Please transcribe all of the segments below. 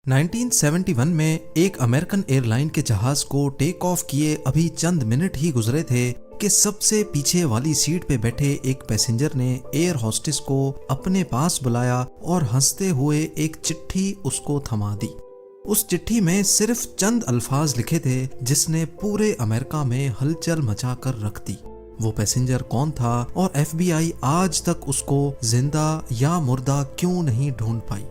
1971 में एक American airline के जहाज को टेक ऑफ किए अभी चंद मिनट ही गुजरे थे कि सबसे पीछे वाली सीट पे बैठे एक पैसेंजर ने एयर होस्टेस को अपने पास बुलाया और हंसते हुए एक चिट्ठी उसको थमा दी। उस चिट्ठी में सिर्फ चंद अल्फाज लिखे थे जिसने पूरे अमेरिका में हलचल मचा कर रख दी। वो पैसेंजर कौन था और FBI आज तक उसको जिंदा या मुर्दा क्यों नहीं ढूंढ पाई।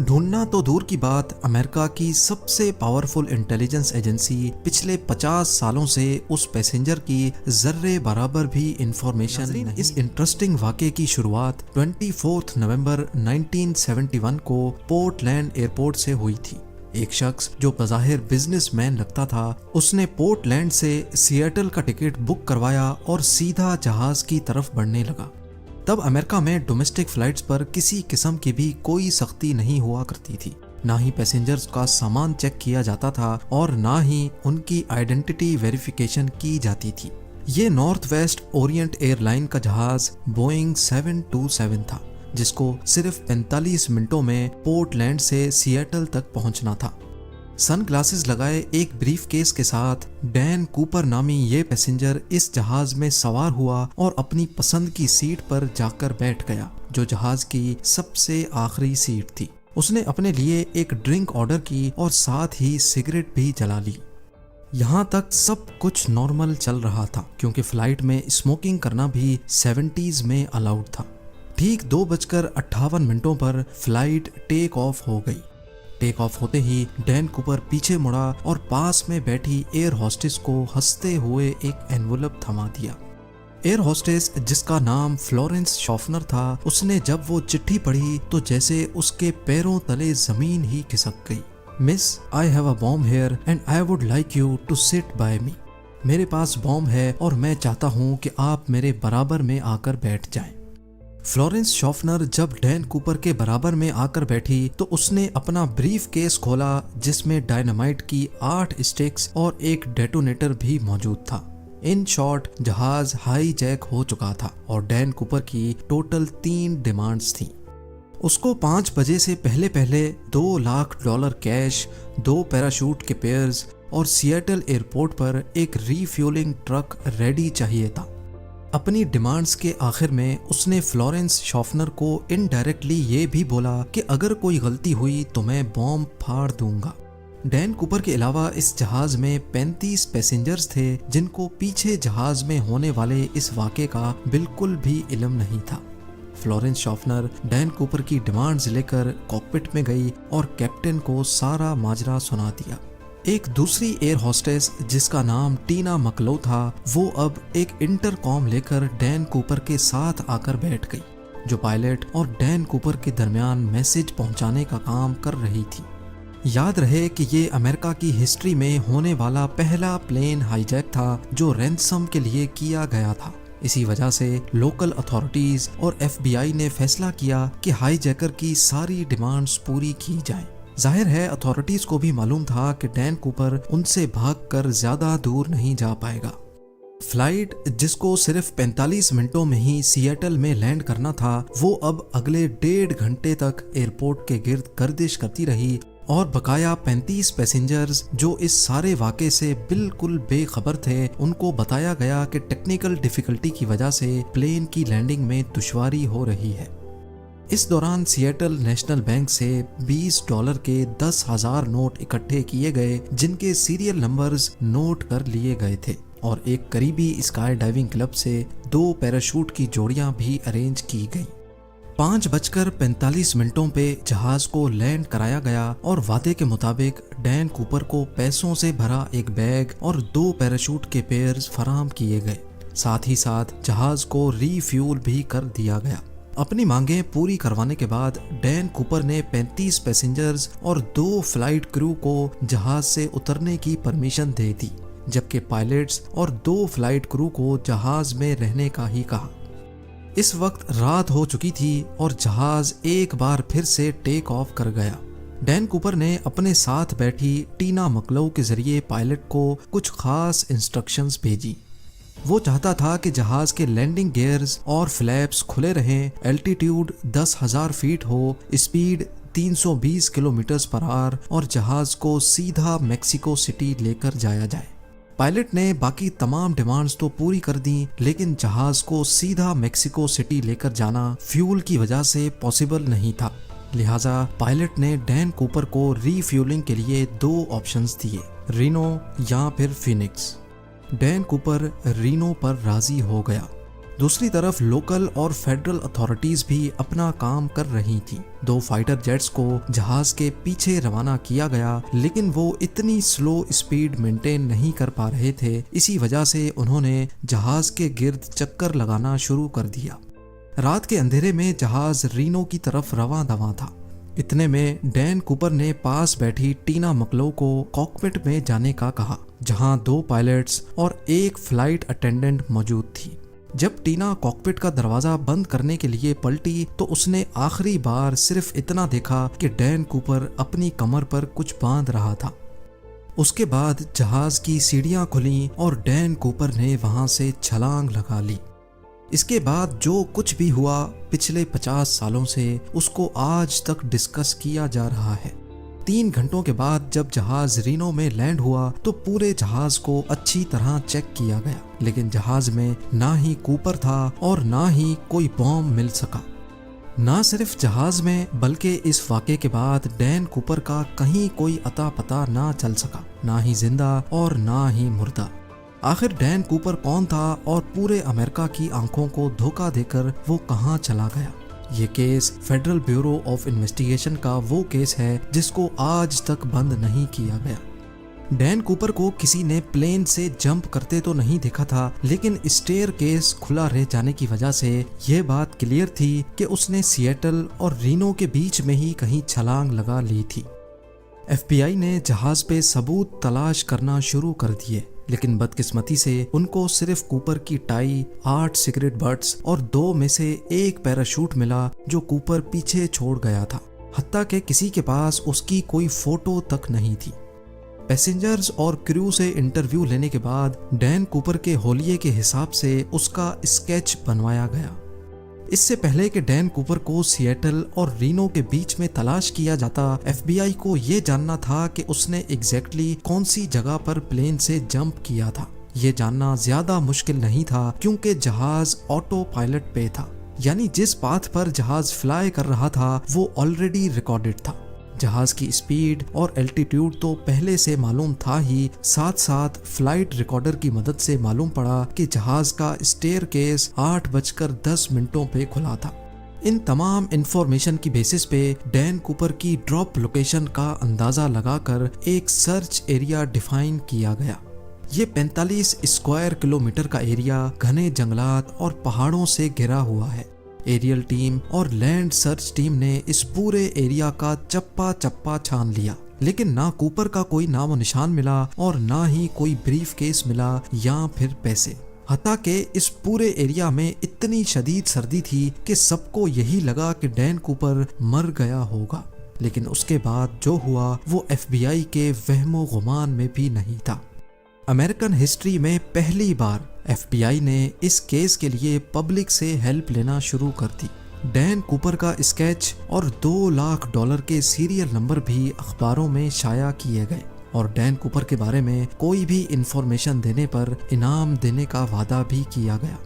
ढूंढना तो दूर की बात, अमेरिका की सबसे पावरफुल इंटेलिजेंस एजेंसी पिछले 50 सालों से उस पैसेंजर की जर्रे बराबर भी इंफॉर्मेशन नहीं। इस इंटरेस्टिंग वाक़े की शुरुआत 24 नवंबर 1971 को पोर्टलैंड एयरपोर्ट से हुई थी। एक शख्स जो बज़ाहिर बिजनेसमैन लगता था, उसने पोर्टलैंड से सिएटल का टिकट बुक करवाया और सीधा जहाज की तरफ बढ़ने लगा। तब अमेरिका में डोमेस्टिक फ्लाइट्स पर किसी किस्म की भी कोई सख्ती नहीं हुआ करती थी। ना ही पैसेंजर्स का सामान चेक किया जाता था और ना ही उनकी आइडेंटिटी वेरिफिकेशन की जाती थी। ये नॉर्थ वेस्ट ओरिएंट एयरलाइन का जहाज बोइंग 727 था, जिसको सिर्फ 45 मिनटों में पोर्टलैंड से सिएटल तक पहुंचना था। सनग्लासेस लगाए एक ब्रीफकेस के साथ डैन कूपर नामी ये पैसेंजर इस जहाज में सवार हुआ और अपनी पसंद की सीट पर जाकर बैठ गया, जो जहाज की सबसे आखिरी सीट थी। उसने अपने लिए एक ड्रिंक ऑर्डर की और साथ ही सिगरेट भी जला ली। यहाँ तक सब कुछ नॉर्मल चल रहा था, क्योंकि फ्लाइट में स्मोकिंग करना भी 70s में अलाउड था। ठीक 2:58 पर फ्लाइट टेक ऑफ हो गई। टेक ऑफ होते ही डैन कूपर पीछे मुड़ा और पास में बैठी एयर होस्टेस को हंसते हुए एक एनवलप थमा दिया। एयर होस्टेस, जिसका नाम फ्लोरेंस शॉफनर था, उसने जब वो चिट्ठी पढ़ी तो जैसे उसके पैरों तले जमीन ही खिसक गई। Miss, I have a bomb here and I would like you to sit by me. मेरे पास बॉम्ब है और मैं चाहता हूँ कि आप मेरे बराबर में आकर बैठ जाएं। फ्लोरेंस शॉफनर जब डैन कूपर के बराबर में आकर बैठी तो उसने अपना ब्रीफ केस खोला, जिसमें डायनामाइट की 8 स्टिक्स और एक डेटोनेटर भी मौजूद था। इन शॉर्ट, जहाज हाई जैक हो चुका था और डैन कूपर की टोटल 3 डिमांड्स थी। उसको 5 बजे से पहले पहले $2 लाख कैश, 2 पैराशूट के पेयर्स और सिएटल एयरपोर्ट पर एक रीफ्यूलिंग ट्रक रेडी चाहिए था। अपनी डिमांड्स के आखिर में उसने फ्लोरेंस शॉफनर को इनडायरेक्टली ये भी बोला कि अगर कोई गलती हुई तो मैं बॉम्ब फाड़ दूंगा। डैन कूपर के अलावा इस जहाज में 35 पैसेंजर्स थे जिनको पीछे जहाज में होने वाले इस वाक़े का बिल्कुल भी इल्म नहीं था। फ्लोरेंस शॉफनर डैन कूपर की डिमांड्स लेकर कॉकपिट में गई और कैप्टन को सारा माजरा सुना दिया। एक दूसरी एयर होस्टेस, जिसका नाम टीना मकलो था, वो अब एक इंटरकॉम लेकर डैन कूपर के साथ आकर बैठ गई, जो पायलट और डैन कूपर के दरमियान मैसेज पहुंचाने का काम कर रही थी। याद रहे कि ये अमेरिका की हिस्ट्री में होने वाला पहला प्लेन हाईजैक था जो रैंसम के लिए किया गया था। इसी वजह से लोकल अथॉरिटीज और FBI ने फैसला किया कि हाईजैकर की सारी डिमांड्स पूरी की जाएं। जाहिर है अथॉरिटीज को भी मालूम था कि डैन कूपर उनसे भागकर ज्यादा दूर नहीं जा पाएगा। फ्लाइट, जिसको सिर्फ 45 मिनटों में ही सिएटल में लैंड करना था, वो अब अगले 1.5 घंटे तक एयरपोर्ट के गिर्द गर्दिश करती रही और बकाया 35 पैसेंजर्स जो इस सारे वाक़े से बिल्कुल बेखबर थे, उनको बताया गया कि टेक्निकल डिफिकल्टी की वजह से प्लेन की लैंडिंग में दुश्वारी हो रही है। इस दौरान सिएटल नेशनल बैंक से $20 के 10,000 नोट इकट्ठे किए गए, जिनके सीरियल नंबर्स नोट कर लिए गए थे और एक करीबी स्काई डाइविंग क्लब से 2 पैराशूट की जोड़ियां भी अरेंज की गई। 5:45 पे जहाज को लैंड कराया गया और वादे के मुताबिक डैन कूपर को पैसों से भरा एक बैग और 2 पैराशूट के पेयर्स फराहम किए गए। साथ ही साथ जहाज को रीफ्यूल भी कर दिया गया। अपनी मांगें पूरी करवाने के बाद डैन कूपर ने 35 पैसेंजर्स और 2 फ्लाइट क्रू को जहाज से उतरने की परमिशन दे दी, जबकि पायलट्स और 2 फ्लाइट क्रू को जहाज में रहने का ही कहा। इस वक्त रात हो चुकी थी और जहाज एक बार फिर से टेक ऑफ कर गया। डैन कूपर ने अपने साथ बैठी टीना मकलो के जरिए पायलट को कुछ खास इंस्ट्रक्शंस भेजी। वो चाहता था कि जहाज के लैंडिंग गियर्स और फ्लैप्स खुले रहें, एल्टीट्यूड 10,000 फीट हो, स्पीड 320 किलोमीटर पर आवर और जहाज को सीधा मेक्सिको सिटी लेकर जाया जाए। पायलट ने बाकी तमाम डिमांड्स तो पूरी कर दी, लेकिन जहाज को सीधा मेक्सिको सिटी लेकर जाना फ्यूल की वजह से पॉसिबल नहीं था। लिहाजा पायलट ने डैन कूपर को रीफ्यूलिंग के लिए 2 ऑप्शंस दिए, रीनो या फिर फिनिक्स। डैन कूपर रीनो पर राजी हो गया। दूसरी तरफ लोकल और फेडरल अथॉरिटीज भी अपना काम कर रही थी। 2 फाइटर जेट्स को जहाज के पीछे रवाना किया गया, लेकिन वो इतनी स्लो स्पीड मेंटेन नहीं कर पा रहे थे। इसी वजह से उन्होंने जहाज के गिर्द चक्कर लगाना शुरू कर दिया। रात के अंधेरे में जहाज रीनो की तरफ रवां दवां था। इतने में डैन कूपर ने पास बैठी टीना मकलो को कॉकपिट में जाने का कहा, जहां 2 पायलट्स और 1 फ्लाइट अटेंडेंट मौजूद थी। जब टीना कॉकपिट का दरवाजा बंद करने के लिए पलटी तो उसने आखिरी बार सिर्फ इतना देखा कि डैन कूपर अपनी कमर पर कुछ बांध रहा था। उसके बाद जहाज की सीढ़ियां खुली और डैन कूपर ने वहां से छलांग लगा ली। इसके बाद जो कुछ भी हुआ पिछले 50 सालों से, उसको आज तक डिस्कस किया जा रहा है। 3 घंटों के बाद जब जहाज रीनो में लैंड हुआ तो पूरे जहाज को अच्छी तरह चेक किया गया, लेकिन जहाज में ना ही कूपर था और ना ही कोई बॉम्ब मिल सका। ना सिर्फ जहाज में, बल्कि इस वाक़े के बाद डैन कूपर का कहीं कोई अता पता ना चल सका, ना ही जिंदा और ना ही मुर्दा। आखिर डैन कूपर कौन था और पूरे अमेरिका की आंखों को धोखा देकर वो कहां चला गया? ये case federal bureau of investigation का वो केस है जिसको आज तक बंद नहीं किया गया। डैन कूपर को किसी ने प्लेन से जंप करते तो नहीं देखा था, लेकिन स्टेयर केस खुला रह जाने की वजह से यह बात क्लियर थी कि उसने सिएटल और रीनो के बीच में ही कहीं छलांग लगा ली थी। FBI ने जहाज पे सबूत तलाश करना शुरू कर दिए, लेकिन बदकिस्मती से उनको सिर्फ कूपर की टाई, 8 सिगरेट बट्स और 2 में से 1 पैराशूट मिला जो कूपर पीछे छोड़ गया था। हत्ता कि किसी के पास उसकी कोई फोटो तक नहीं थी। पैसेंजर्स और क्रू से इंटरव्यू लेने के बाद डैन कूपर के होलिये के हिसाब से उसका स्केच बनवाया गया। इससे पहले कि डैन कूपर को सिएटल और रीनो के बीच में तलाश किया जाता, FBI को ये जानना था कि उसने एग्जैक्टली कौन सी जगह पर प्लेन से जंप किया था। ये जानना ज्यादा मुश्किल नहीं था क्योंकि जहाज ऑटो पायलट पे था, यानी जिस पाथ पर जहाज फ्लाई कर रहा था वो ऑलरेडी रिकॉर्डेड था। जहाज की स्पीड और एल्टीट्यूड तो पहले से मालूम था ही, साथ साथ फ्लाइट रिकॉर्डर की मदद से मालूम पड़ा कि जहाज का स्टेयर केस 8:10 पे खुला था। इन तमाम इंफॉर्मेशन की बेसिस पे डैन कूपर की ड्रॉप लोकेशन का अंदाजा लगाकर एक सर्च एरिया डिफाइन किया गया। ये 45 स्क्वायर किलोमीटर का एरिया घने जंगलात और पहाड़ों से घिरा हुआ है। एरियल टीम और लैंड सर्च टीम ने इस पूरे एरिया का चप्पा चप्पा छान लिया, लेकिन ना कूपर का कोई नामो निशान मिला और ना ही कोई ब्रीफ केस मिला या फिर पैसे। हत्ता कि इस पूरे एरिया में इतनी शदीद सर्दी थी कि सबको यही लगा कि डैन कूपर मर गया होगा, लेकिन उसके बाद जो हुआ वो FBI के वहमो गुमान में भी नहीं था। अमेरिकन हिस्ट्री में पहली बार FBI ने इस केस के लिए पब्लिक से हेल्प लेना शुरू कर दी। डैन कूपर का स्केच और $2 लाख के सीरियल नंबर भी अखबारों में शाया किए गए और डैन कूपर के बारे में कोई भी इंफॉर्मेशन देने पर इनाम देने का वादा भी किया गया।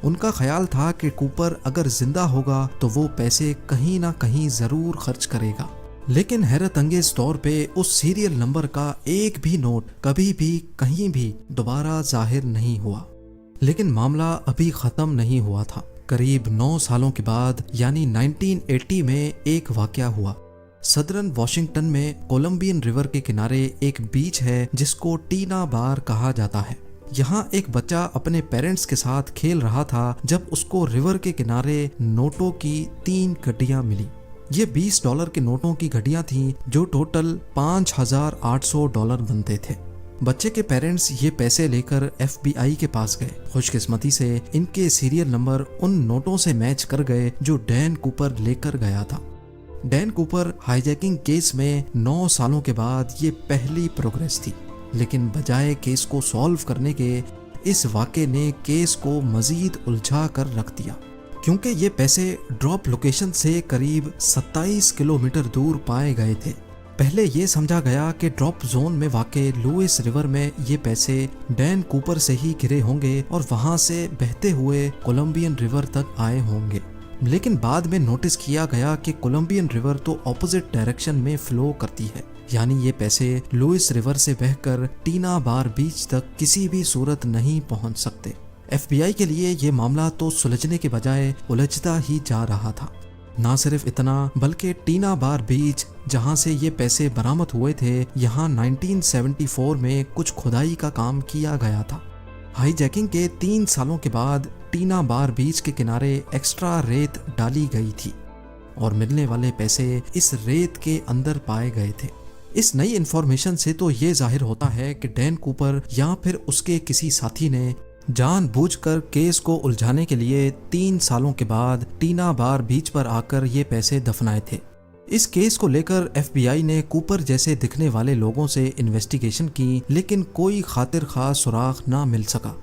उनका ख्याल था कि कूपर अगर जिंदा होगा तो वो पैसे कहीं ना कहीं जरूर खर्च करेगा, लेकिन हैरत अंगेज तौर पे उस सीरियल नंबर का एक भी नोट कभी भी कहीं भी दोबारा जाहिर नहीं हुआ। लेकिन मामला अभी खत्म नहीं हुआ था। करीब 9 सालों के बाद यानी 1980 में एक वाकया हुआ। सदर्न वॉशिंगटन में कोलंबियन रिवर के किनारे एक बीच है जिसको टीना बार कहा जाता है। यहाँ एक बच्चा अपने पेरेंट्स के साथ खेल रहा था जब उसको रिवर के किनारे नोटों की 3 गड्डियाँ मिली। ये $20 के नोटों की घड़ियां थीं जो टोटल $5,800 बनते थे। बच्चे के पेरेंट्स ये पैसे लेकर FBI के पास गए। खुशकिस्मती से इनके सीरियल नंबर उन नोटों से मैच कर गए जो डैन कूपर लेकर गया था। डैन कूपर हाईजैकिंग केस में 9 सालों के बाद ये पहली प्रोग्रेस थी, लेकिन बजाय केस को सॉल्व करने के इस वाक़े ने केस को मजीद उलझा कर रख दिया। क्योंकि ये पैसे ड्रॉप लोकेशन से करीब 27 किलोमीटर दूर पाए गए थे। पहले ये समझा गया कि ड्रॉप जोन में वाक़े लुइस रिवर में ये पैसे डैन कूपर से ही गिरे होंगे और वहां से बहते हुए कोलंबियन रिवर तक आए होंगे। लेकिन बाद में नोटिस किया गया कि कोलंबियन रिवर तो ऑपोजिट डायरेक्शन में फ्लो करती है, यानी ये पैसे लुइस रिवर से बहकर टीना बार बीच तक किसी भी सूरत नहीं पहुंच सकते। FBI के लिए ये मामला तो सुलझने के बजाय उलझता ही जा रहा था। ना सिर्फ इतना, बल्कि टीना बार बीच जहां से ये पैसे बरामद हुए थे, यहाँ 1974 में कुछ खुदाई का काम किया गया था। हाईजैकिंग के 3 सालों के बाद टीना बार बीच के किनारे एक्स्ट्रा रेत डाली गई थी और मिलने वाले पैसे इस रेत के अंदर पाए गए थे। इस नई इन्फॉर्मेशन से तो ये जाहिर होता है कि डैन कूपर या फिर उसके किसी साथी ने जानबूझकर केस को उलझाने के लिए 3 सालों के बाद टीना बार बीच पर आकर ये पैसे दफनाए थे। इस केस को लेकर FBI ने कूपर जैसे दिखने वाले लोगों से इन्वेस्टिगेशन की, लेकिन कोई खातिर खास सुराग ना मिल सका।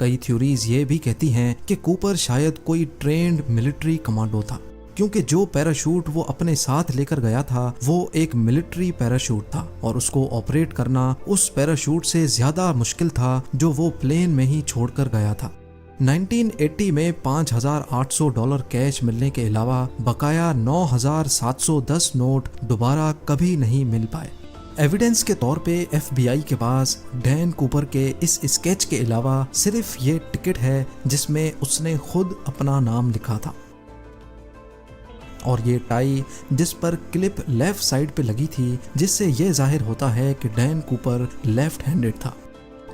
कई थ्योरीज ये भी कहती हैं कि कूपर शायद कोई ट्रेंड मिलिट्री कमांडो था, क्योंकि जो पैराशूट वो अपने साथ लेकर गया था वो एक मिलिट्री पैराशूट था और उसको ऑपरेट करना उस पैराशूट से ज्यादा मुश्किल था जो वो प्लेन में ही छोड़कर गया था। 1980 में $5,800 कैश मिलने के अलावा बकाया 9,710 नोट दोबारा कभी नहीं मिल पाए। एविडेंस के तौर पे FBI के पास डैन कूपर के इस स्केच के अलावा सिर्फ ये टिकट है जिसमें उसने खुद अपना नाम लिखा था और ये टाई जिस पर क्लिप लेफ्ट साइड पे लगी थी, जिससे ये जाहिर होता है कि डैन कूपर लेफ्ट हैंडेड था।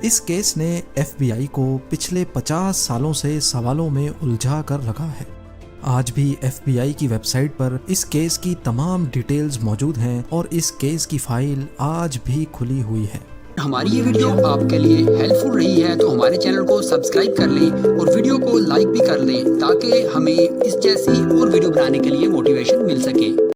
इस केस ने FBI को पिछले 50 सालों से सवालों में उलझा कर रखा है। आज भी FBI की वेबसाइट पर इस केस की तमाम डिटेल्स मौजूद हैं और इस केस की फाइल आज भी खुली हुई है। हमारी ये वीडियो आपके लिए हेल्पफुल रही है तो हमारे चैनल को सब्सक्राइब कर लें और वीडियो को लाइक भी कर लें ताकि हमें इस जैसी और वीडियो बनाने के लिए मोटिवेशन मिल सके।